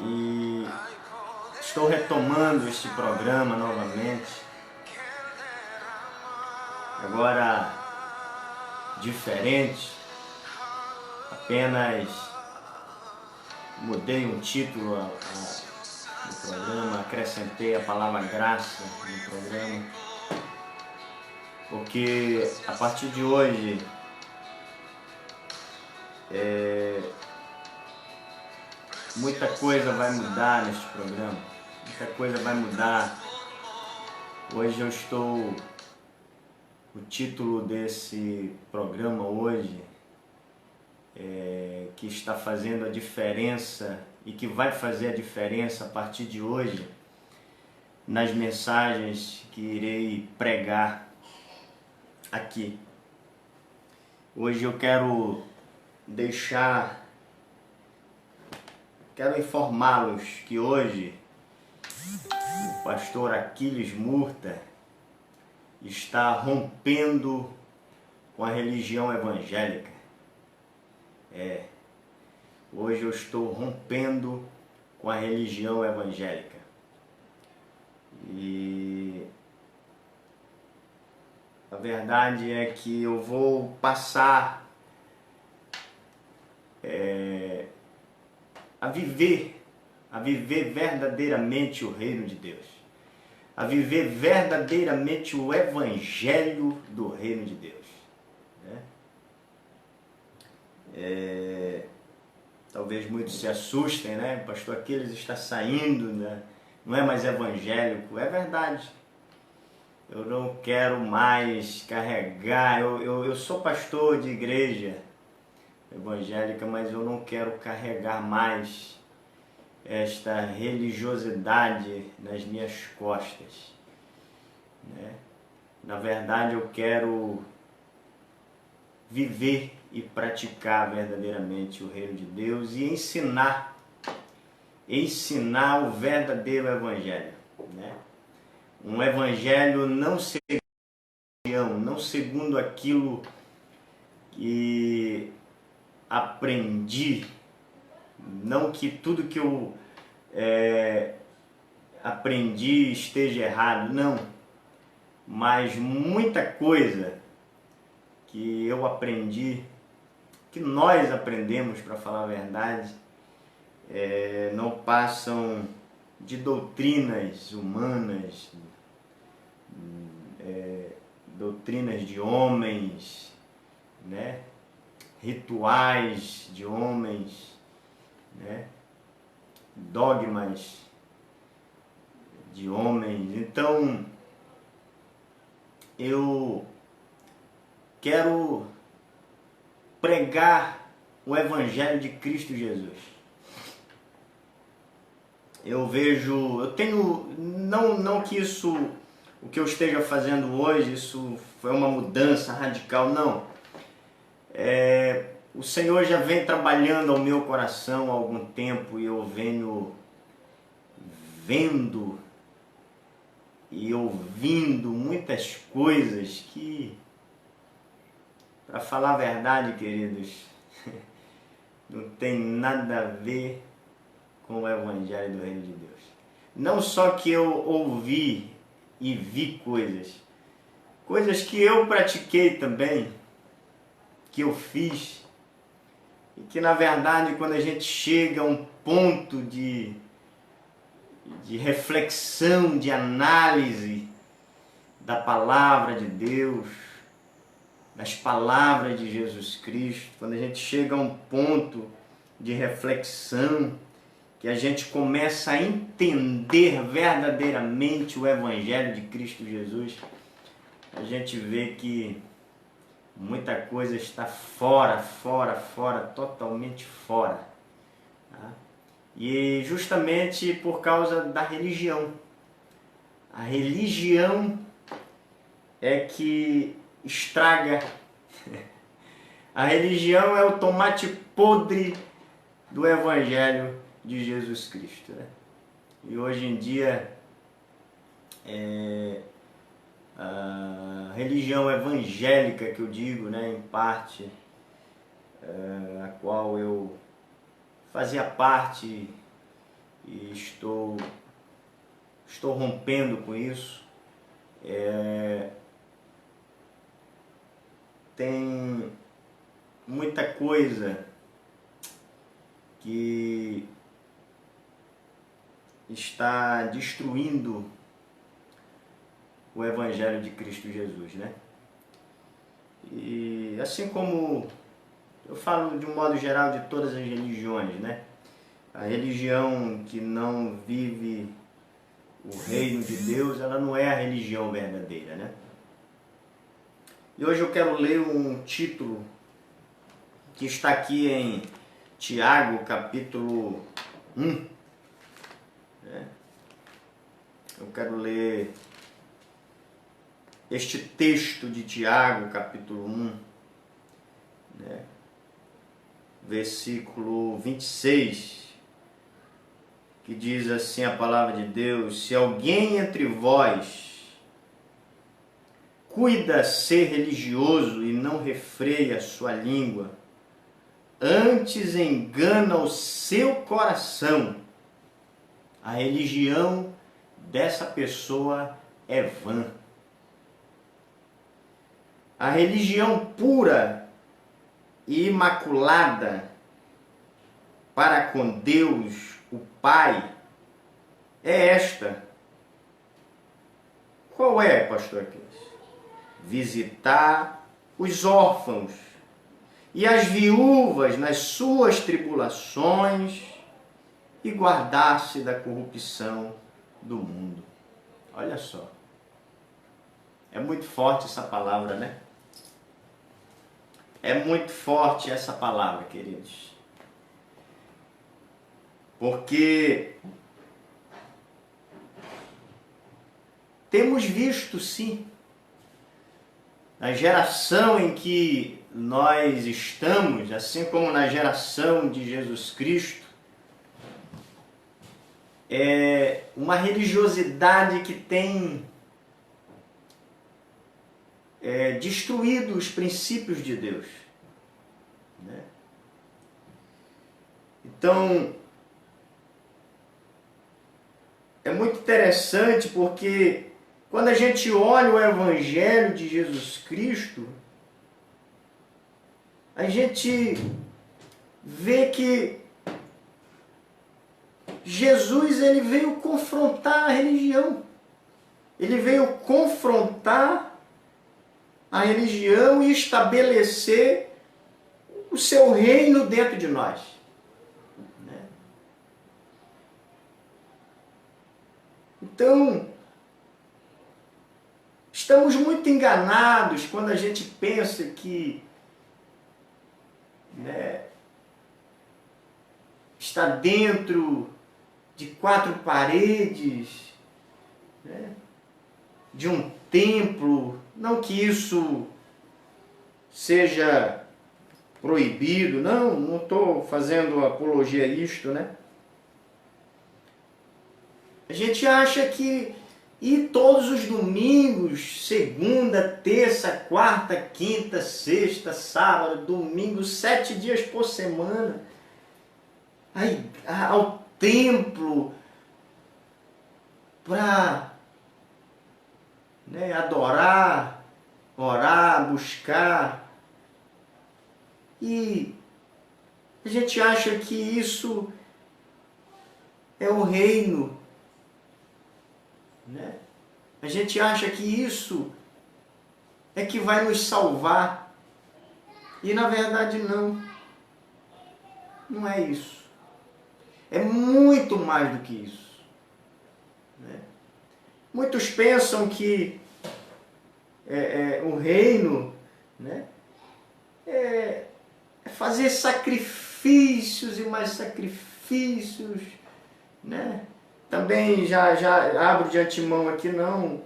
e estou retomando este programa novamente, agora diferente, apenas mudei um título do programa, acrescentei a palavra graça no programa, porque a partir de hoje muita coisa vai mudar neste programa, muita coisa vai mudar. Hoje o título desse programa hoje que está fazendo a diferença e que vai fazer a diferença a partir de hoje nas mensagens que irei pregar aqui. Hoje eu quero informá-los que hoje o pastor Aquiles Murta está rompendo com a religião evangélica. Hoje eu estou rompendo com a religião evangélica. E a verdade é que eu vou passar a viver verdadeiramente o reino de Deus, a viver verdadeiramente o evangelho do reino de Deus, né? Talvez muitos se assustem, né? O pastor Aquiles está saindo, né? Não é mais evangélico. É verdade. Eu não quero mais carregar. Eu sou pastor de igreja evangélica, mas eu não quero carregar mais esta religiosidade nas minhas costas, né? Na verdade, eu quero viver e praticar verdadeiramente o reino de Deus e ensinar o verdadeiro evangelho, né? Um evangelho não segundo aquilo que aprendi, não que tudo que eu aprendi esteja errado, não, mas muita coisa que eu aprendi, que nós aprendemos, para falar a verdade, não passam de doutrinas humanas, doutrinas de homens, né? Rituais de homens, né? Dogmas de homens. Então, eu quero pregar o Evangelho de Cristo Jesus. Não que isso, o que eu esteja fazendo hoje, isso foi uma mudança radical, não. O Senhor já vem trabalhando ao meu coração há algum tempo e eu venho vendo e ouvindo muitas coisas que, para falar a verdade, queridos, não tem nada a ver com o Evangelho do Reino de Deus. Não só que eu ouvi e vi coisas que eu pratiquei também, que eu fiz, e que na verdade quando a gente chega a um ponto de reflexão, de análise da palavra de Deus, das palavras de Jesus Cristo, quando a gente chega a um ponto de reflexão, que a gente começa a entender verdadeiramente o Evangelho de Cristo Jesus, a gente vê que muita coisa está fora, totalmente fora, tá? E justamente por causa da religião. A religião é que estraga. A religião é o tomate podre do Evangelho de Jesus Cristo, né? E hoje em dia a religião evangélica, que eu digo, né, em parte, a qual eu fazia parte e estou rompendo com isso. Tem muita coisa que está destruindo o Evangelho de Cristo Jesus, né? E assim como eu falo de um modo geral de todas as religiões, né? A religião que não vive o reino de Deus, ela não é a religião verdadeira, né? E hoje eu quero ler um título que está aqui em Tiago, capítulo 1. Né? Eu quero ler este texto de Tiago, capítulo 1, né? Versículo 26, que diz assim a palavra de Deus: se alguém entre vós cuida ser religioso e não refreia a sua língua, antes engana o seu coração, a religião dessa pessoa é vã. A religião pura e imaculada para com Deus, o Pai, é esta. Qual é, pastor Aquiles? Visitar os órfãos e as viúvas nas suas tribulações e guardar-se da corrupção do mundo. Olha só. É muito forte essa palavra, né? É muito forte essa palavra, queridos. Porque temos visto, sim, na geração em que nós estamos, assim como na geração de Jesus Cristo, é uma religiosidade que tem destruído os princípios de Deus. Né? Então, é muito interessante porque quando a gente olha o Evangelho de Jesus Cristo, a gente vê que Jesus ele veio confrontar a religião. Ele veio confrontar a religião e estabelecer o seu reino dentro de nós. Né? Então, estamos muito enganados quando a gente pensa que, né, está dentro de quatro paredes, né, de um templo. Não que isso seja proibido, não estou fazendo apologia a isto, né? A gente acha que ir todos os domingos, segunda, terça, quarta, quinta, sexta, sábado, domingo, 7 dias por semana, ao templo para adorar, orar, buscar. E a gente acha que isso é o reino. Né? A gente acha que isso é que vai nos salvar. E na verdade não. Não é isso. É muito mais do que isso. Né? Muitos pensam que o reino, né, é fazer sacrifícios e mais sacrifícios. Né? Também já abro de antemão aqui, não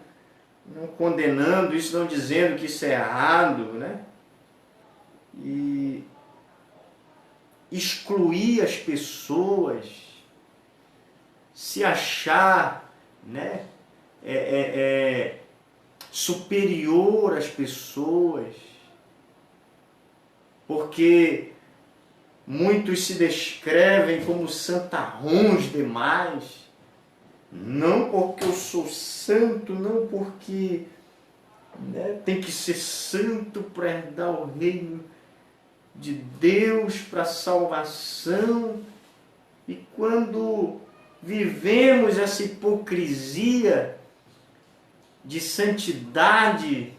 condenando isso, não dizendo que isso é errado, né? E excluir as pessoas, se achar, né, superior às pessoas, porque muitos se descrevem como santarrões demais. Não porque eu sou santo, não porque tem que ser santo para herdar o reino de Deus, para a salvação. E quando vivemos essa hipocrisia de santidade,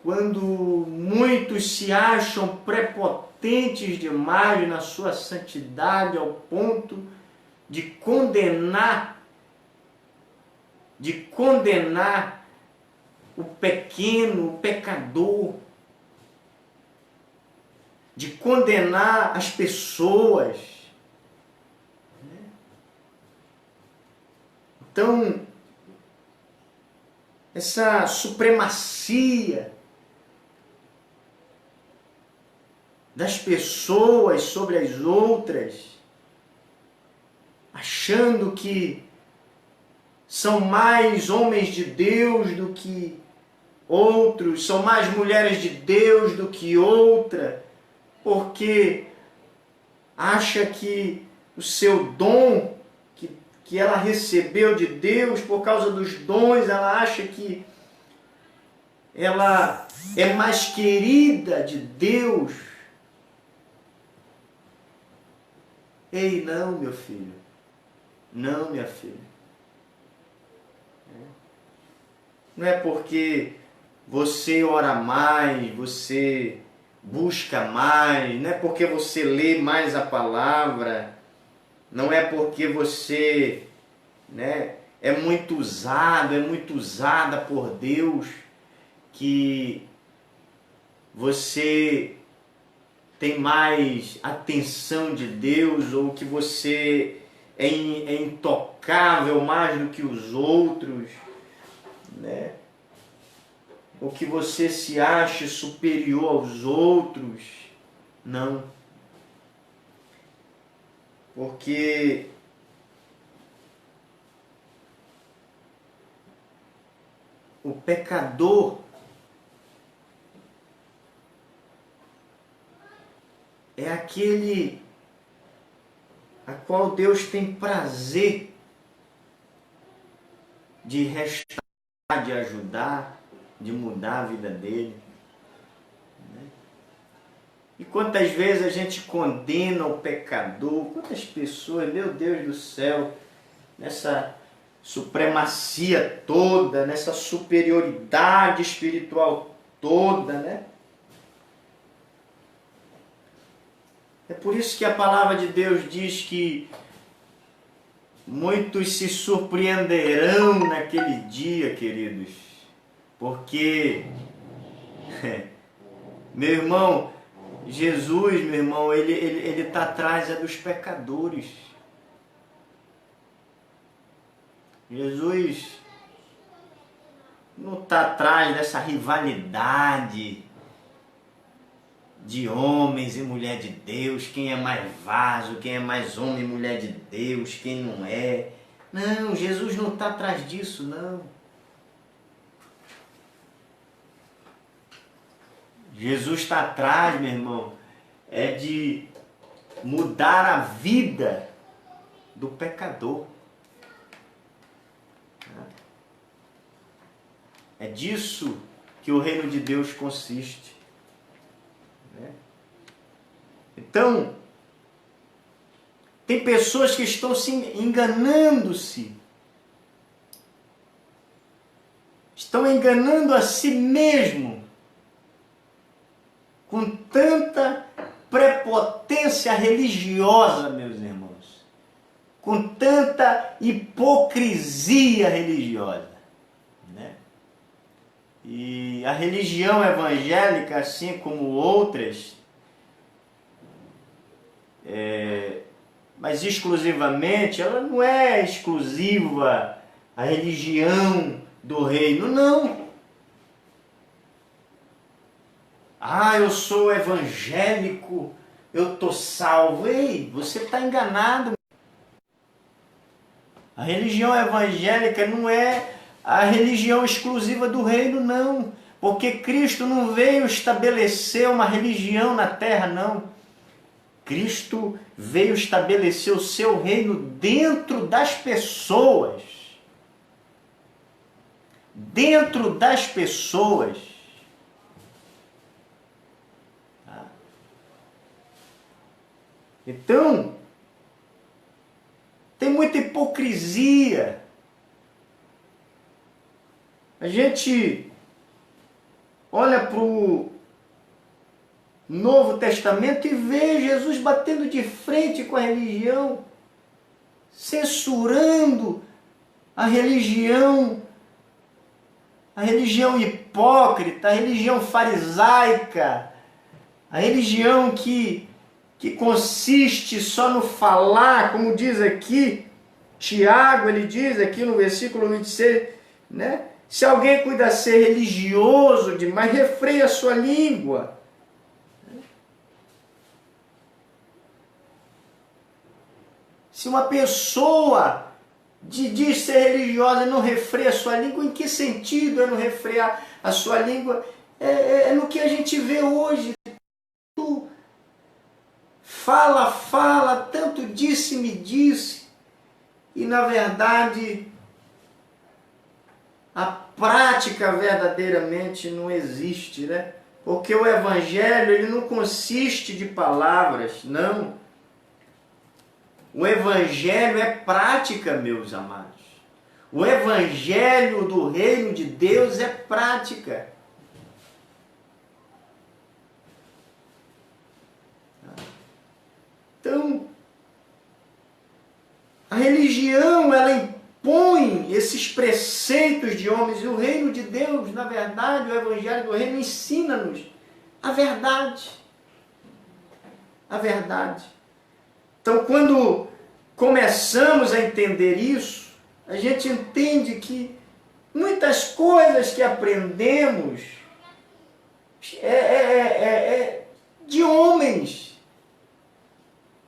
quando muitos se acham prepotentes demais na sua santidade ao ponto de condenar o pequeno, o pecador, de condenar as pessoas. Então, essa supremacia das pessoas sobre as outras, achando que são mais homens de Deus do que outros, são mais mulheres de Deus do que outra, porque acha que o seu dom que ela recebeu de Deus, por causa dos dons, ela acha que ela é mais querida de Deus. Ei, não, meu filho. Não, minha filha. Não é porque você ora mais, você busca mais, não é porque você lê mais a palavra, não é porque você é muito usado, é muito usada por Deus, que você tem mais atenção de Deus, ou que você é intocável mais do que os outros, ou que você se acha superior aos outros. Não. Porque o pecador é aquele a qual Deus tem prazer de restaurar, de ajudar, de mudar a vida dele. E quantas vezes a gente condena o pecador, quantas pessoas, meu Deus do céu, nessa supremacia toda, nessa superioridade espiritual toda, né? É por isso que a palavra de Deus diz que muitos se surpreenderão naquele dia, queridos, porque, meu irmão, Jesus, meu irmão, ele está atrás dos pecadores. Jesus não está atrás dessa rivalidade de homens e mulher de Deus, quem é mais vaso, quem é mais homem e mulher de Deus, quem não é. Não, Jesus não está atrás disso, não. Jesus está atrás, meu irmão, é de mudar a vida do pecador. É disso que o reino de Deus consiste. Então, tem pessoas que estão se enganando-se. Estão enganando a si mesmo com tanta prepotência religiosa, meus irmãos. Com tanta hipocrisia religiosa. E a religião evangélica, assim como outras, mas exclusivamente, ela não é exclusiva à religião do reino, não. Ah, eu sou evangélico, eu estou salvo. Ei, você está enganado. A religião evangélica não é a religião exclusiva do reino, não. Porque Cristo não veio estabelecer uma religião na terra, não. Cristo veio estabelecer o seu reino dentro das pessoas. Dentro das pessoas. Então, tem muita hipocrisia. A gente olha para o Novo Testamento e vê Jesus batendo de frente com a religião, censurando a religião hipócrita, a religião farisaica, a religião que consiste só no falar, como diz aqui, Tiago, ele diz aqui no versículo 26, né? Se alguém cuida ser religioso demais, refreia a sua língua. Se uma pessoa diz ser religiosa e não refreia a sua língua, em que sentido é não refrear a sua língua? É no que a gente vê hoje. Tu fala, tanto disse-me disse, e na verdade a prática verdadeiramente não existe, né? Porque o evangelho, ele não consiste de palavras, não. O evangelho é prática, meus amados. O evangelho do reino de Deus é prática. Então, a religião, ela impõe esses preceitos de homens, e o reino de Deus, na verdade, o evangelho do reino ensina-nos a verdade. A verdade. Então, quando começamos a entender isso, a gente entende que muitas coisas que aprendemos de homens.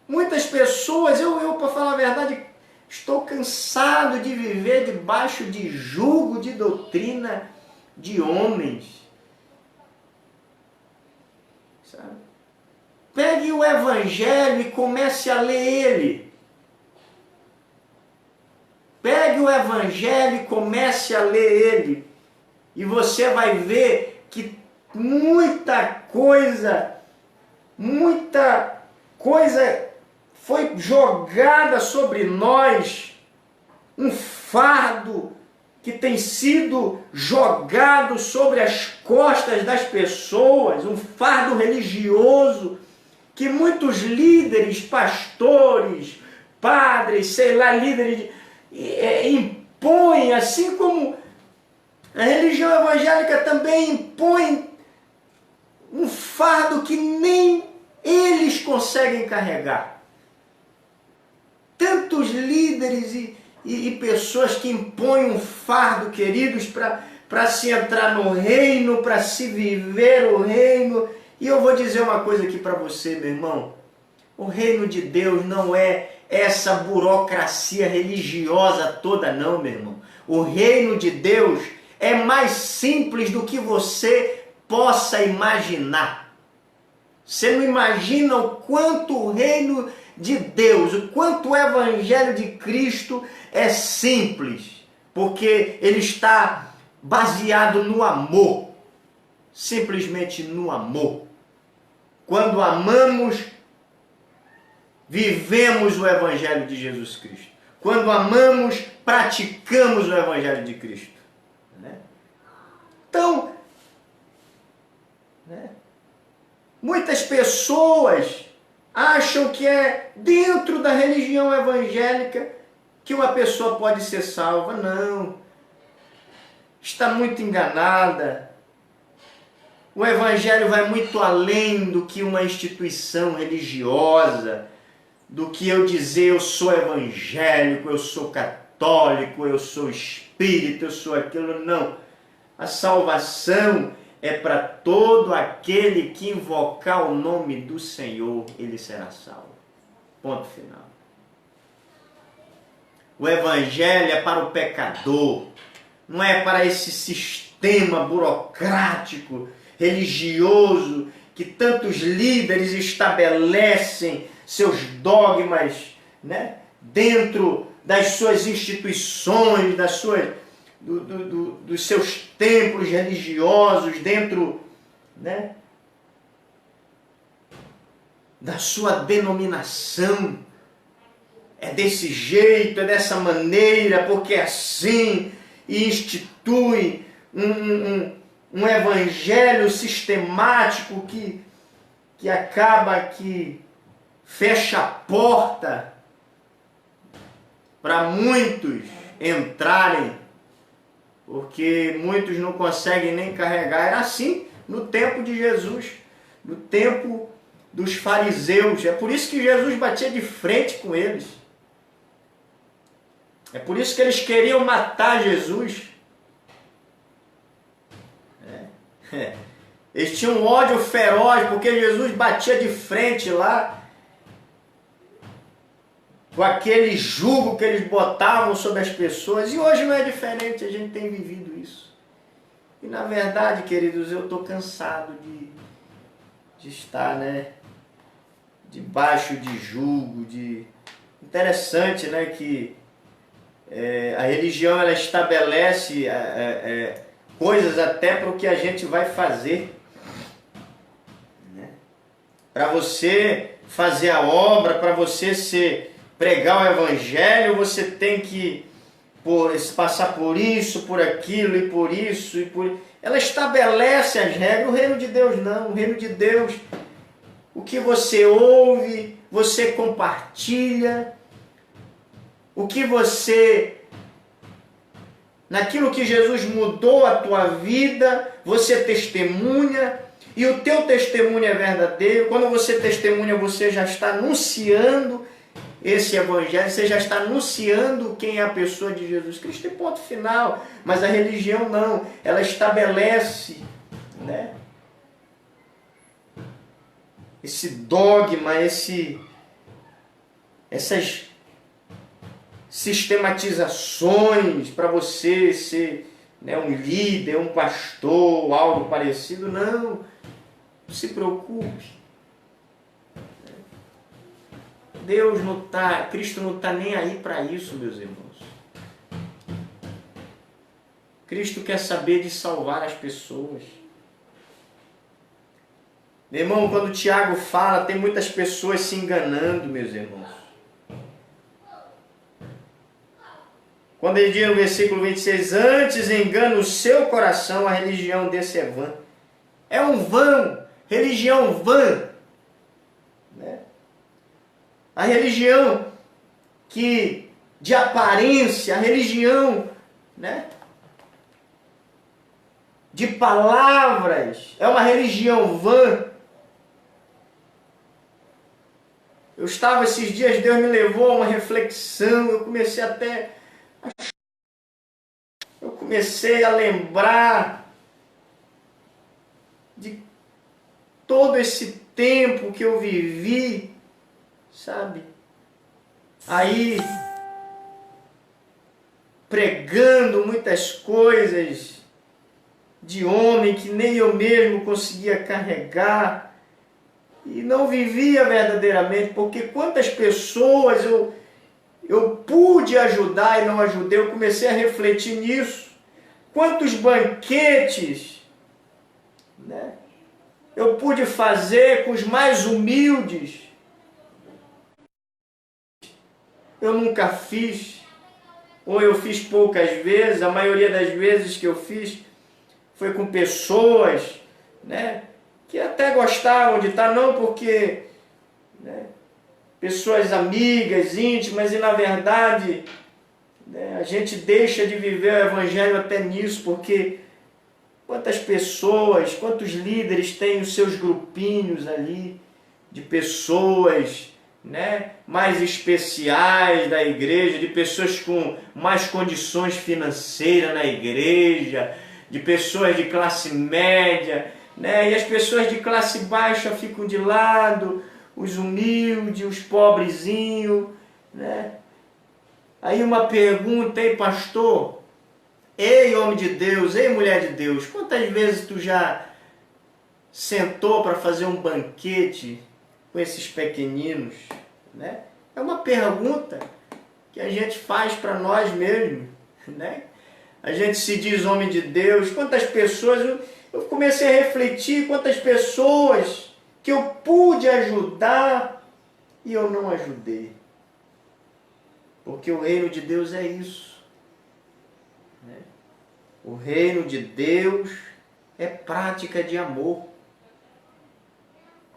Muitas pessoas, eu para falar a verdade, estou cansado de viver debaixo de jugo de doutrina de homens. Sabe? Pegue o evangelho e comece a ler ele. Pegue o evangelho e comece a ler ele. E você vai ver que muita coisa foi jogada sobre nós, um fardo que tem sido jogado sobre as costas das pessoas, um fardo religioso que muitos líderes, pastores, padres, sei lá, líderes impõem, assim como a religião evangélica também impõe um fardo que nem eles conseguem carregar. Tantos líderes e pessoas que impõem um fardo, queridos, para se entrar no reino, para se viver o reino. E eu vou dizer uma coisa aqui para você, meu irmão. O reino de Deus não é essa burocracia religiosa toda, não, meu irmão. O reino de Deus é mais simples do que você possa imaginar. Você não imagina o quanto o reino de Deus, o quanto o evangelho de Cristo é simples, porque ele está baseado no amor, simplesmente no amor. Quando amamos, vivemos o evangelho de Jesus Cristo. Quando amamos, praticamos o evangelho de Cristo. Então, muitas pessoas acham que é dentro da religião evangélica que uma pessoa pode ser salva. Não. Está muito enganada. O evangelho vai muito além do que uma instituição religiosa, do que eu dizer eu sou evangélico, eu sou católico, eu sou espírita, eu sou aquilo. Não. A salvação é para todo aquele que invocar o nome do Senhor, ele será salvo. Ponto final. O evangelho é para o pecador, não é para esse sistema sistema burocrático, religioso, que tantos líderes estabelecem seus dogmas, né, dentro das suas instituições, dos seus templos religiosos, dentro, né, da sua denominação. É desse jeito, é dessa maneira, porque é assim, e institui um evangelho sistemático que acaba que fecha a porta para muitos entrarem, porque muitos não conseguem nem carregar. Era assim no tempo de Jesus, no tempo dos fariseus. É por isso que Jesus batia de frente com eles. É por isso que eles queriam matar Jesus. Eles tinham um ódio feroz, porque Jesus batia de frente lá com aquele jugo que eles botavam sobre as pessoas. E hoje não é diferente, a gente tem vivido isso. E na verdade, queridos, eu estou cansado de estar, né, debaixo de jugo. Interessante, né, que a religião ela estabelece coisas até para o que a gente vai fazer. Né? Para você fazer a obra, para você pregar o evangelho, você tem que passar por isso, por aquilo e por isso. Ela estabelece as regras. O reino de Deus não. O reino de Deus, o que você ouve, você compartilha. O que naquilo que Jesus mudou a tua vida, você testemunha, e o teu testemunho é verdadeiro. Quando você testemunha, você já está anunciando esse evangelho, você já está anunciando quem é a pessoa de Jesus Cristo, e ponto final. Mas a religião não, ela estabelece, né, esse dogma, essas sistematizações para você ser, né, um líder, um pastor, algo parecido. Não se preocupe. Cristo não está nem aí para isso, meus irmãos. Cristo quer saber de salvar as pessoas. Meu irmão, quando o Tiago fala, tem muitas pessoas se enganando, meus irmãos. Quando ele diz no versículo 26, antes engana o seu coração, a religião desse é vã. É um vão, religião vã. Né? A religião que, de aparência, a religião, né, de palavras, é uma religião vã. Eu estava esses dias, Deus me levou a uma reflexão, eu comecei a lembrar de todo esse tempo que eu vivi, sabe? Aí, pregando muitas coisas de homem que nem eu mesmo conseguia carregar, e não vivia verdadeiramente, porque quantas pessoas eu pude ajudar e não ajudei. Eu comecei a refletir nisso. Quantos banquetes, né, eu pude fazer com os mais humildes, eu nunca fiz, ou eu fiz poucas vezes. A maioria das vezes que eu fiz foi com pessoas, né, que até gostavam de estar, não porque, né, pessoas amigas, íntimas, e na verdade, né, a gente deixa de viver o evangelho até nisso, porque quantas pessoas, quantos líderes têm os seus grupinhos ali, de pessoas, né, mais especiais da igreja, de pessoas com mais condições financeiras na igreja, de pessoas de classe média, né, e as pessoas de classe baixa ficam de lado, os humildes, os pobrezinhos, né? Aí uma pergunta, hein, pastor? Ei, homem de Deus, ei, mulher de Deus, quantas vezes tu já sentou para fazer um banquete com esses pequeninos, né? É uma pergunta que a gente faz para nós mesmos, né? A gente se diz homem de Deus. Quantas pessoas, eu comecei a refletir, quantas pessoas que eu pude ajudar e eu não ajudei. Porque o reino de Deus é isso, né? O reino de Deus é prática de amor.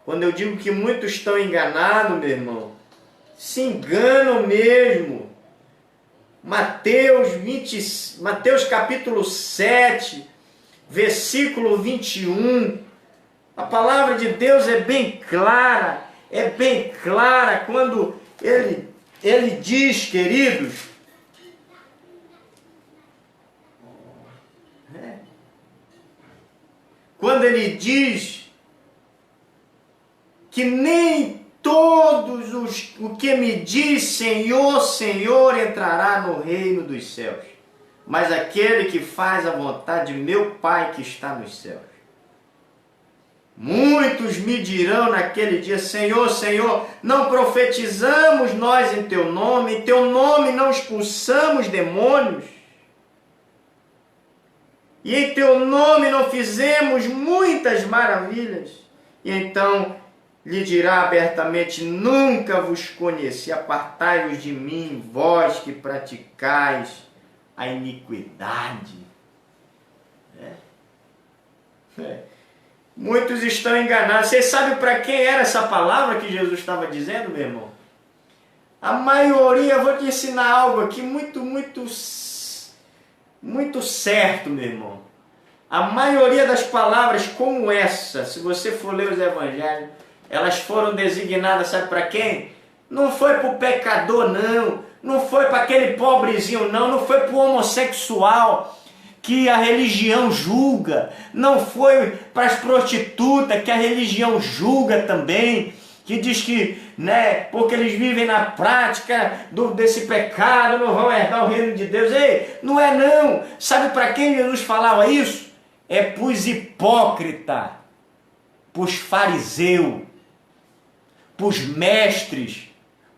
Quando eu digo que muitos estão enganados, meu irmão, se enganam mesmo. Mateus capítulo 7, versículo 21. A palavra de Deus é bem clara quando ele diz, queridos, quando ele diz que nem todos o que me diz Senhor, Senhor entrará no reino dos céus, mas aquele que faz a vontade de meu Pai que está nos céus. Muitos me dirão naquele dia, Senhor, Senhor, não profetizamos nós em teu nome não expulsamos demônios, e em teu nome não fizemos muitas maravilhas. E então lhe dirá abertamente, nunca vos conheci, apartai-vos de mim, vós que praticais a iniquidade. Muitos estão enganados. Vocês sabem para quem era essa palavra que Jesus estava dizendo, meu irmão? A maioria, eu vou te ensinar algo aqui muito certo, meu irmão. A maioria das palavras como essa, se você for ler os evangelhos, elas foram designadas, sabe para quem? Não foi para o pecador, não foi para aquele pobrezinho, não foi para o homossexual que a religião julga, não foi para as prostitutas que a religião julga também, que diz que, né, porque eles vivem na prática desse pecado, não vão herdar o reino de Deus. Ei, não é não. Sabe para quem Jesus falava isso? É para os hipócritas, para os fariseus, para os mestres,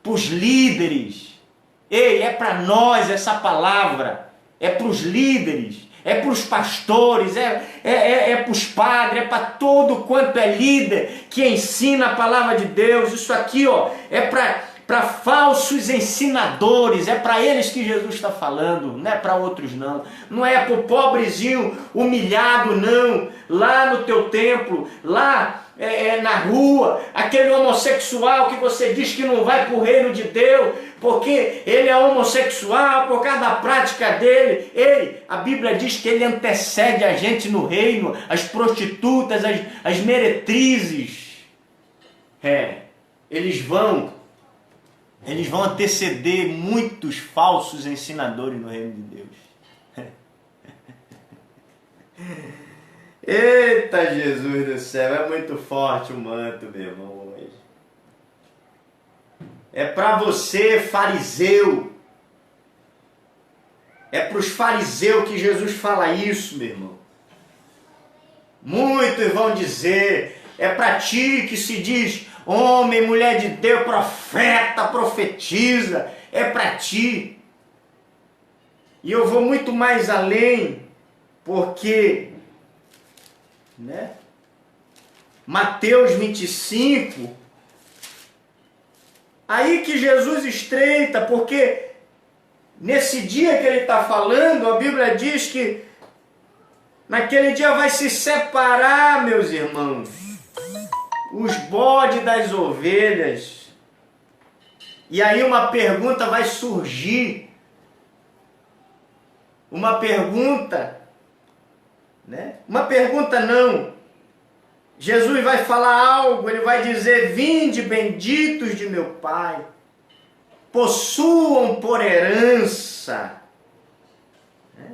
para os líderes. Ei, é para nós essa palavra, é para os líderes, é para os pastores, é para os padres, é para todo quanto é líder que ensina a palavra de Deus. Isso aqui, ó, é para falsos ensinadores, é para eles que Jesus está falando, não é para outros não. Não é para o pobrezinho humilhado não, lá no teu templo, lá na rua, aquele homossexual que você diz que não vai para o reino de Deus, porque ele é homossexual, por causa da prática dele. A Bíblia diz que ele antecede a gente no reino, as prostitutas, as meretrizes. Eles vão anteceder muitos falsos ensinadores no reino de Deus. Eita Jesus do céu, é muito forte o manto, meu irmão, hoje. É para você, fariseu. É para os fariseus que Jesus fala isso, meu irmão. Muitos vão dizer, é para ti que se diz homem, mulher de Deus, profeta, profetiza, é para ti. E eu vou muito mais além, porque, né? Mateus 25, aí que Jesus estreita, porque nesse dia que ele está falando, a Bíblia diz que naquele dia vai se separar, meus irmãos, os bodes das ovelhas. E aí uma pergunta vai surgir. Uma pergunta, né? Uma pergunta não. Jesus vai falar algo, ele vai dizer, vinde benditos de meu Pai, possuam por herança, né?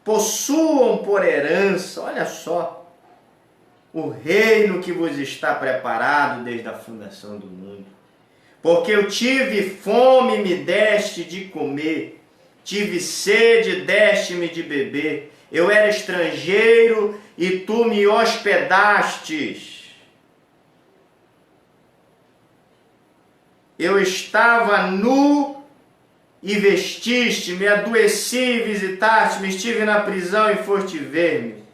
Possuam por herança, olha só, o reino que vos está preparado desde a fundação do mundo. Porque eu tive fome e me deste de comer, tive sede, deste-me de beber. Eu era estrangeiro e tu me hospedastes. Eu estava nu e vestiste-me, adoeci e visitaste-me, estive na prisão e foste ver-me.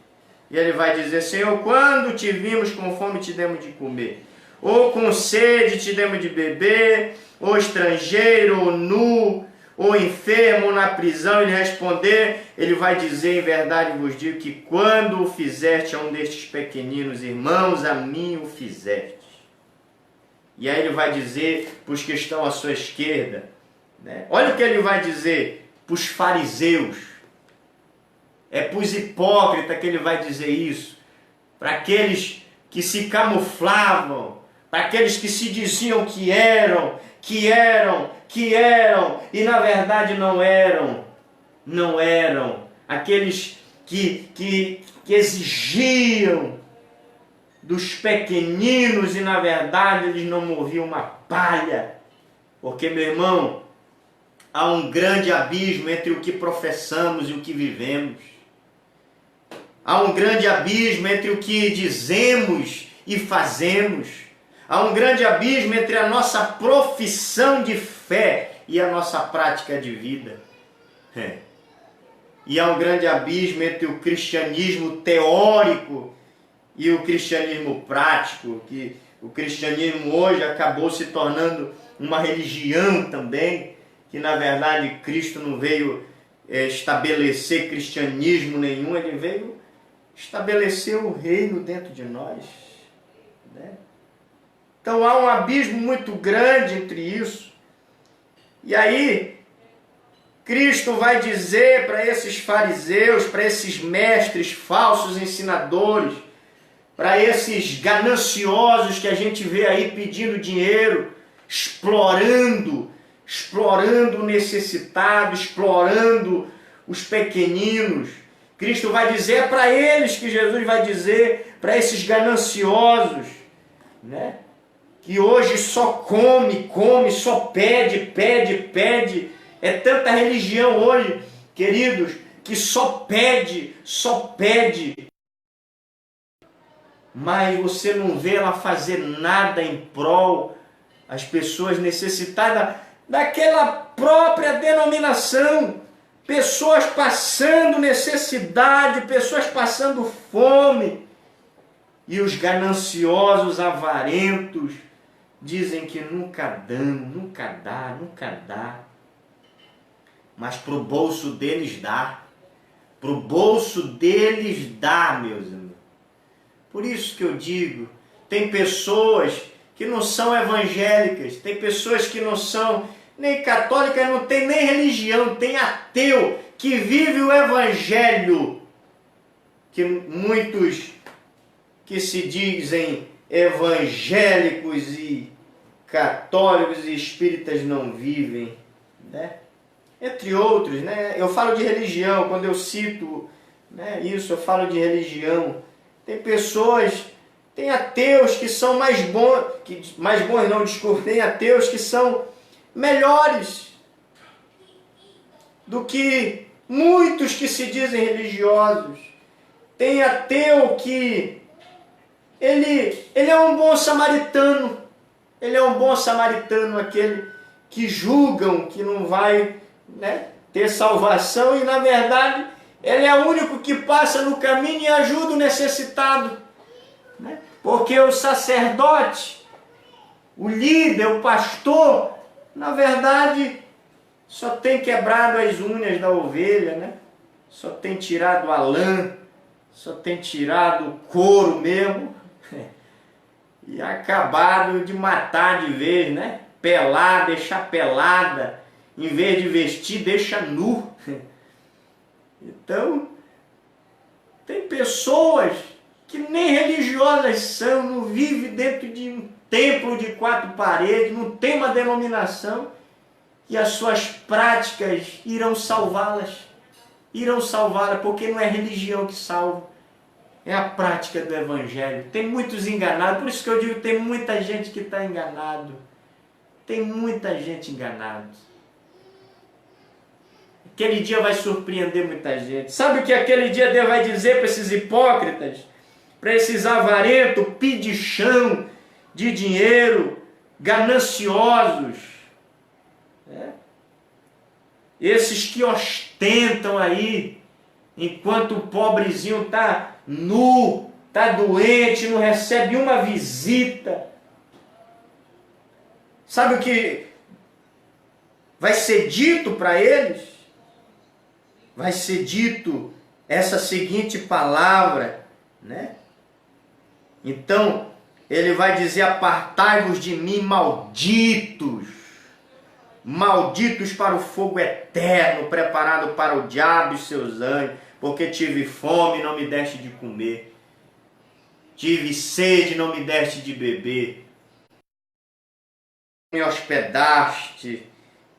E ele vai dizer, Senhor, quando te vimos com fome te demos de comer, ou com sede te demos de beber, ou estrangeiro, ou nu, ou enfermo, ou na prisão. Ele responder, ele vai dizer, em verdade vos digo, que quando o fizeste a um destes pequeninos irmãos, a mim o fizeste. E aí ele vai dizer para os que estão à sua esquerda, né? Olha o que ele vai dizer para os fariseus, é para os hipócritas que ele vai dizer isso, para aqueles que se camuflavam, para aqueles que se diziam que eram, e na verdade não eram, aqueles que exigiam dos pequeninos e na verdade eles não moviam uma palha, porque, meu irmão, há um grande abismo entre o que professamos e o que vivemos. Há um grande abismo entre o que dizemos e fazemos. Há um grande abismo entre a nossa profissão de fé e a nossa prática de vida. E há um grande abismo entre o cristianismo teórico e o cristianismo prático, que o cristianismo hoje acabou se tornando uma religião também, que na verdade Cristo não veio estabelecer cristianismo nenhum, ele veio estabelecer o reino dentro de nós, né? Então há um abismo muito grande entre isso. E aí Cristo vai dizer para esses fariseus, para esses mestres falsos ensinadores, para esses gananciosos que a gente vê aí pedindo dinheiro, explorando o necessitado, explorando os pequeninos. Cristo vai dizer para eles, que Jesus vai dizer para esses gananciosos, né? Que hoje só come, só pede. É tanta religião hoje, queridos, que só pede. Mas você não vê ela fazer nada em prol das pessoas necessitadas daquela própria denominação. Pessoas passando necessidade, pessoas passando fome. E os gananciosos, avarentos, dizem que nunca dá. Mas pro bolso deles dá. Pro bolso deles dá, meus irmãos. Por isso que eu digo, tem pessoas que não são evangélicas, tem pessoas que não são nem católicas, não tem nem religião, tem ateu que vive o evangelho, que muitos que se dizem evangélicos e católicos e espíritas não vivem, né? Entre outros, né? Eu falo de religião, quando eu cito, né, isso, eu falo de religião. Tem pessoas, tem ateus que são tem ateus que são melhores do que muitos que se dizem religiosos. Tem ateu que ele é um bom samaritano. Ele é um bom samaritano, aquele que julgam que não vai, né, ter salvação, e na verdade ele é o único que passa no caminho e ajuda o necessitado, né? Porque o sacerdote, o líder, o pastor, na verdade só tem quebrado as unhas da ovelha, né? Só tem tirado a lã, só tem tirado o couro mesmo e acabado de matar de vez, né? Pelar, deixar pelada, em vez de vestir, deixa nu. Então, tem pessoas que nem religiosas são, não vivem dentro de um templo de 4 paredes, não tem uma denominação, e as suas práticas irão salvá-las, porque não é religião que salva, é a prática do evangelho. Tem muitos enganados, por isso que eu digo, tem muita gente que está enganado, tem muita gente enganada. Aquele dia vai surpreender muita gente. Sabe o que aquele dia Deus vai dizer para esses hipócritas? Para esses avarentos, pedichão de dinheiro, gananciosos. Esses que ostentam aí, enquanto o pobrezinho está nu, está doente, não recebe uma visita. Sabe o que vai ser dito para eles? Vai ser dito essa seguinte palavra, né? Então, ele vai dizer: apartai-vos de mim, malditos, malditos para o fogo eterno, preparado para o diabo e seus anjos, porque tive fome e não me deste de comer, tive sede e não me deste de beber, me hospedaste,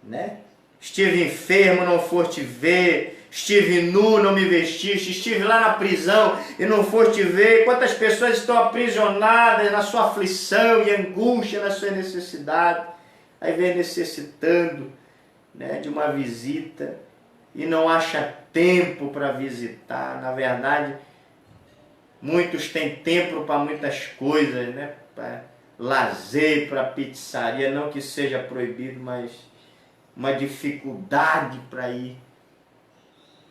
né? Estive enfermo, não foste ver, estive nu, não me vestiste, estive lá na prisão e não foste ver. Quantas pessoas estão aprisionadas na sua aflição e angústia, na sua necessidade, aí vem necessitando, né, de uma visita e não acha tempo para visitar. Na verdade, muitos têm tempo para muitas coisas, né? Para lazer, para pizzaria, não que seja proibido, mas uma dificuldade para ir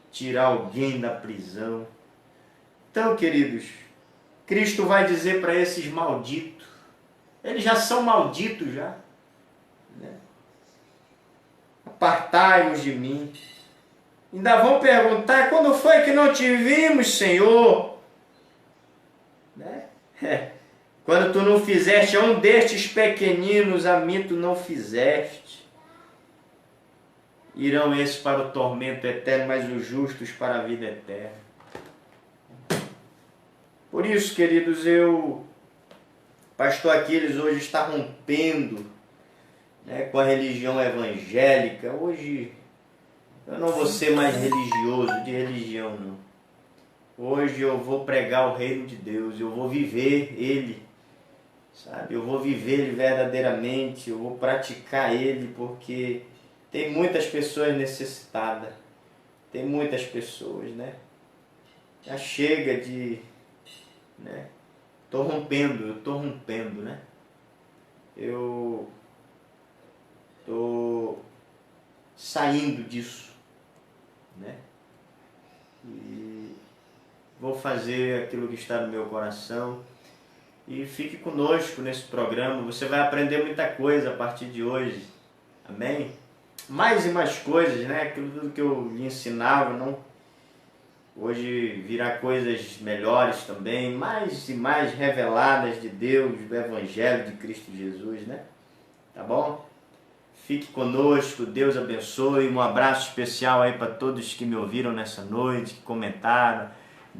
tirar alguém da prisão. Então, queridos, Cristo vai dizer para esses malditos, eles já são malditos já, né? Apartai-vos de mim. Ainda vão perguntar: quando foi que não te vimos, Senhor? Né? Quando tu não fizeste a um destes pequeninos, a mim tu não fizeste. Irão esses para o tormento eterno, mas os justos para a vida eterna. Por isso, queridos, pastor Aquiles hoje está rompendo, né, com a religião evangélica. Hoje eu não vou ser mais religioso, de religião não. Hoje eu vou pregar o reino de Deus, eu vou viver ele, sabe? Eu vou viver ele verdadeiramente, eu vou praticar ele, porque tem muitas pessoas necessitadas, tem muitas pessoas, né? Já chega de, né? Eu tô rompendo, né? Eu tô saindo disso, né? E vou fazer aquilo que está no meu coração. E fique conosco nesse programa, você vai aprender muita coisa a partir de hoje, amém? Mais e mais coisas, né? Aquilo tudo que eu lhe ensinava, não? Hoje virá coisas melhores também, mais e mais reveladas de Deus, do Evangelho de Cristo Jesus, né? Tá bom? Fique conosco, Deus abençoe. Um abraço especial aí para todos que me ouviram nessa noite, que comentaram.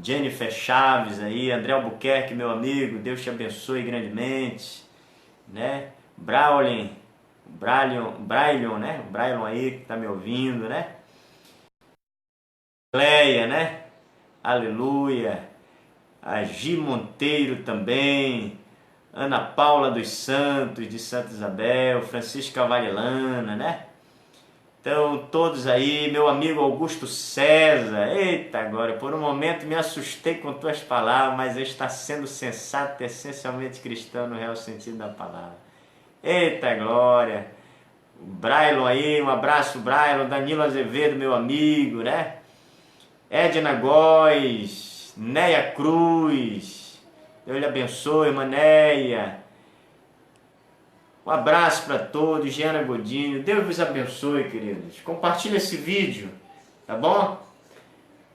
Jennifer Chaves aí, André Albuquerque, meu amigo, Deus te abençoe grandemente, né? Brailion, né? Brailion aí que tá me ouvindo, né? Leia, né? Aleluia. A Gi Monteiro também, Ana Paula dos Santos, de Santa Isabel, Francisca Varelana, né? Então, todos aí, meu amigo Augusto César, eita, agora, por um momento me assustei com tuas palavras, mas está sendo sensato e essencialmente cristão no real sentido da palavra. Eita, glória! O Brailon aí, um abraço, Brailon. Danilo Azevedo, meu amigo, né? Edna Góes, Neia Cruz, Deus lhe abençoe, irmã Neia. Um abraço para todos, Giana Godinho, Deus vos abençoe, queridos. Compartilhe esse vídeo, tá bom?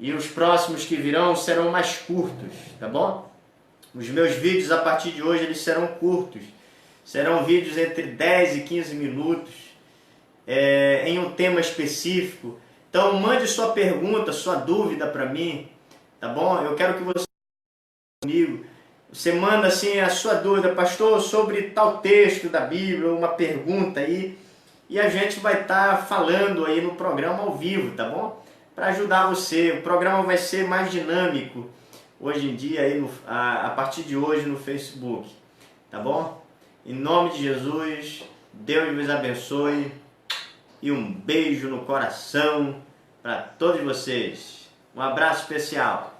E os próximos que virão serão mais curtos, tá bom? Os meus vídeos a partir de hoje eles serão curtos. Serão vídeos entre 10 e 15 minutos, em um tema específico. Então mande sua pergunta, sua dúvida para mim, tá bom? Eu quero que você comigo. Você manda assim a sua dúvida, pastor, sobre tal texto da Bíblia, uma pergunta aí, e a gente vai estar falando aí no programa ao vivo, tá bom? Para ajudar você. O programa vai ser mais dinâmico hoje em dia, aí a partir de hoje no Facebook, tá bom? Em nome de Jesus, Deus vos abençoe e um beijo no coração para todos vocês. Um abraço especial.